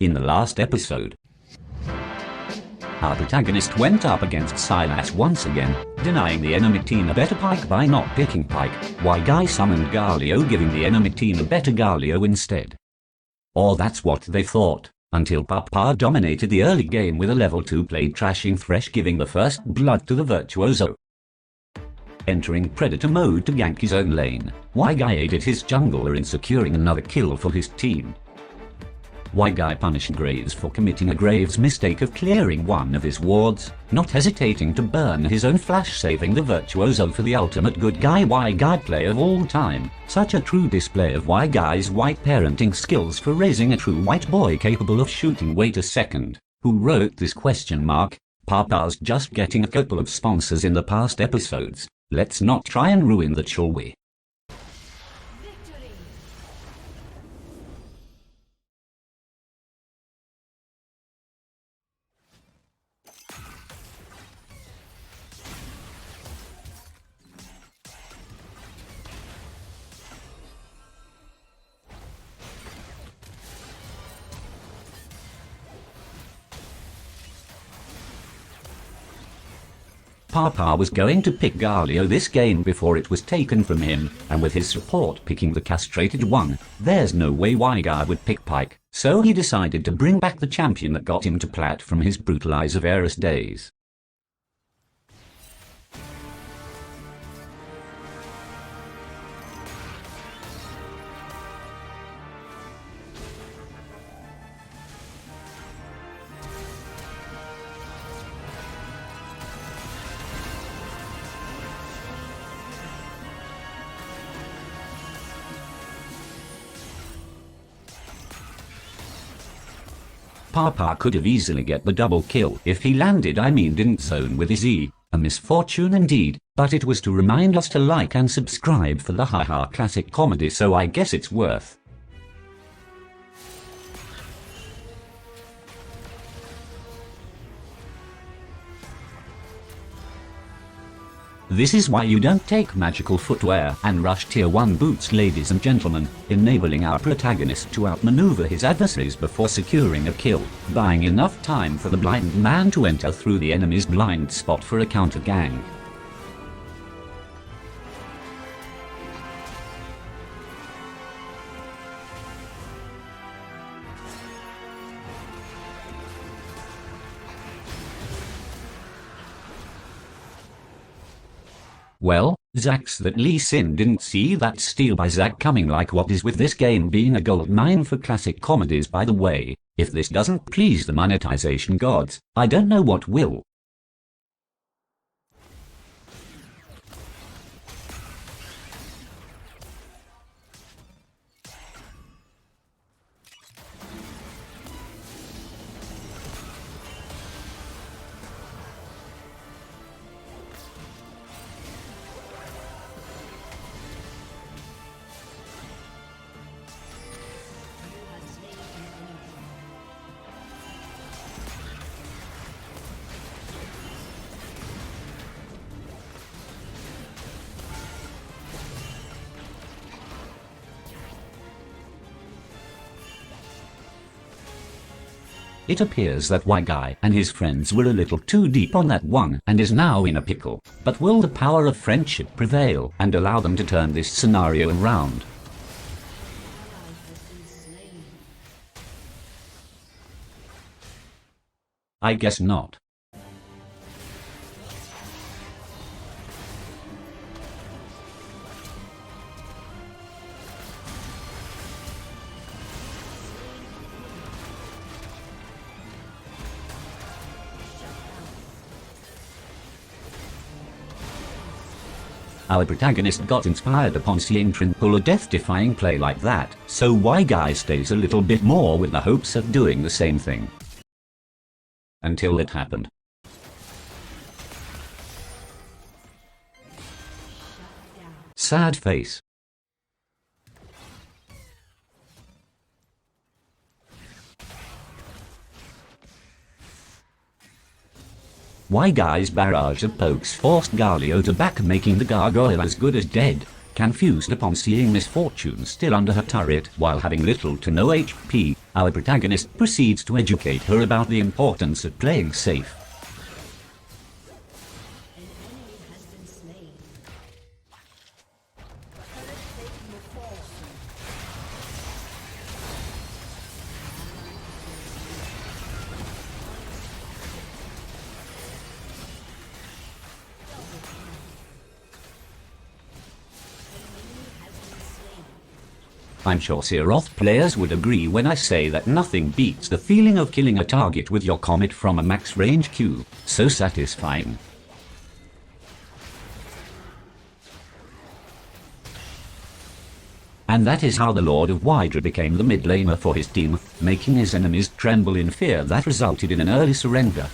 In the last episode, our protagonist went up against Xerath once again, denying the enemy team a better pike by not picking pike. WhyGuy summoned Galio, giving the enemy team a better Galio instead. Or that's what they thought, until Papa dominated the early game with a level 2 blade, trashing Thresh, giving the first blood to the Virtuoso. Entering Predator mode to gank his own lane, WhyGuy aided his jungler in securing another kill for his team. WhyGuy punished Graves for committing a Graves mistake of clearing one of his wards, not hesitating to burn his own flash, saving the Virtuoso for the ultimate good guy WhyGuy play of all time. Such a true display of WhyGuy's white parenting skills for raising a true white boy capable of shooting. Wait a second, who wrote this question mark? Papa's just getting a couple of sponsors in the past episodes. Let's not try and ruin that, shall we? Papa was going to pick Galio this game before it was taken from him, and with his support picking the castrated one, there's no way WhyGuy would pick Pike, so he decided to bring back the champion that got him to plat from his brutalizer Xerath days. Papa could have easily get the double kill if he landed, didn't zone with his E. A misfortune indeed, but it was to remind us to like and subscribe for the haha classic comedy, so I guess it's worth. This is why you don't take magical footwear and rush tier 1 boots, ladies and gentlemen, enabling our protagonist to outmaneuver his adversaries before securing a kill, buying enough time for the blind man to enter through the enemy's blind spot for a counter gang. Well, Zax, that Lee Sin didn't see that steal by Zack coming. Like, what is with this game being a gold mine for classic comedies, by the way? If this doesn't please the monetization gods, I don't know what will. It appears that WhyGuy and his friends were a little too deep on that one and is now in a pickle. But will the power of friendship prevail and allow them to turn this scenario around? I guess not. Our protagonist got inspired upon seeing Trin pull a death-defying play like that, so WhyGuy stays a little bit more with the hopes of doing the same thing. Until it happened. Sad face. WhyGuy's barrage of pokes forced Galio to back, making the gargoyle as good as dead. Confused upon seeing Misfortune still under her turret while having little to no HP, Our protagonist proceeds to educate her about the importance of playing safe. I'm sure Xerath players would agree when I say that nothing beats the feeling of killing a target with your comet from a max range Q. So satisfying. And that is how the Lord of Hydra became the mid laner for his team, making his enemies tremble in fear that resulted in an early surrender.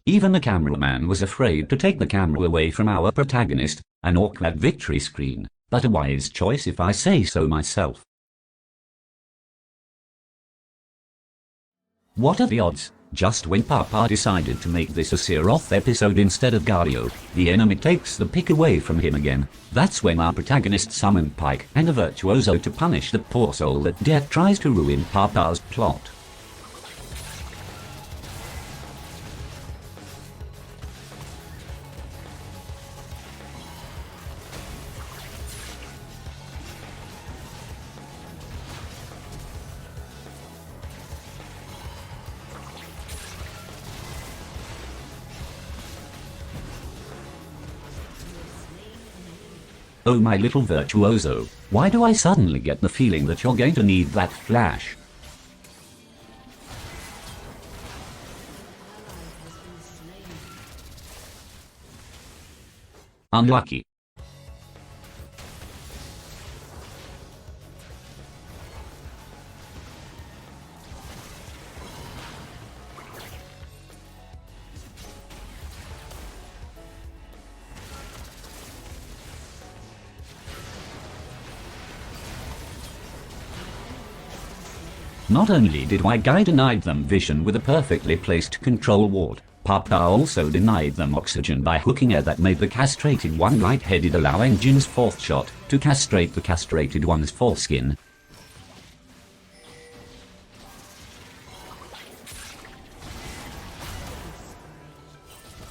Even the cameraman was afraid to take the camera away from our protagonist, an awkward victory screen, but a wise choice if I say so myself. What are the odds? Just when Papa decided to make this a Xerath episode instead of Galio, the enemy takes the pick away from him again. That's when our protagonist summoned Pyke and a Virtuoso to punish the poor soul that dare tries to ruin Papa's plot. Oh my little Virtuoso, why do I suddenly get the feeling that you're going to need that flash? Unlucky. Not only did WhyGuy denied them vision with a perfectly placed control ward, Papa also denied them oxygen by hooking air that made the castrated one lightheaded, allowing Jin's fourth shot to castrate the castrated one's foreskin.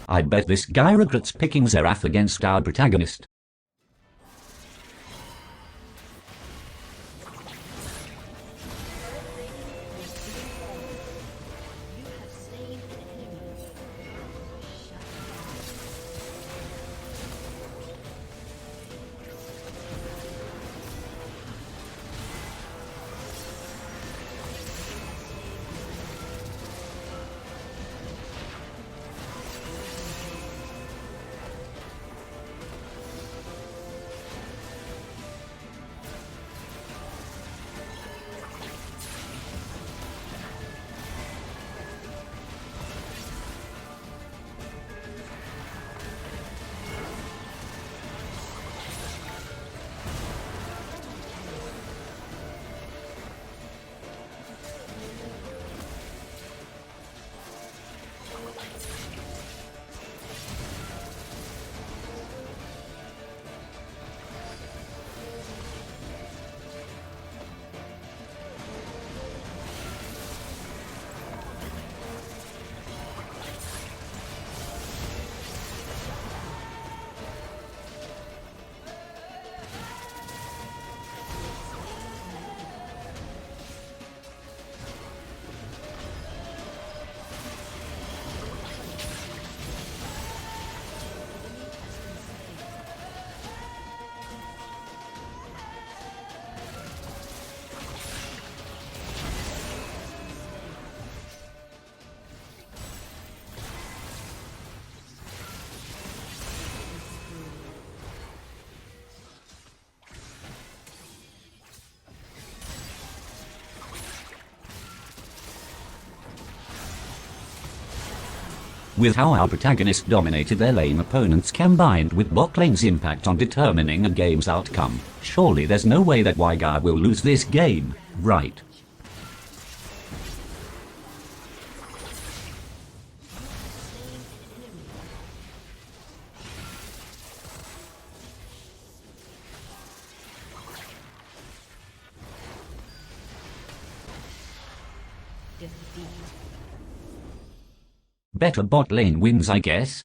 I bet this guy regrets picking Xerath against our protagonist. With how our protagonist dominated their lane opponents combined with bot lane's impact on determining a game's outcome, surely there's no way that WhyGuy will lose this game, right? Defeat. Better bot lane wins, I guess.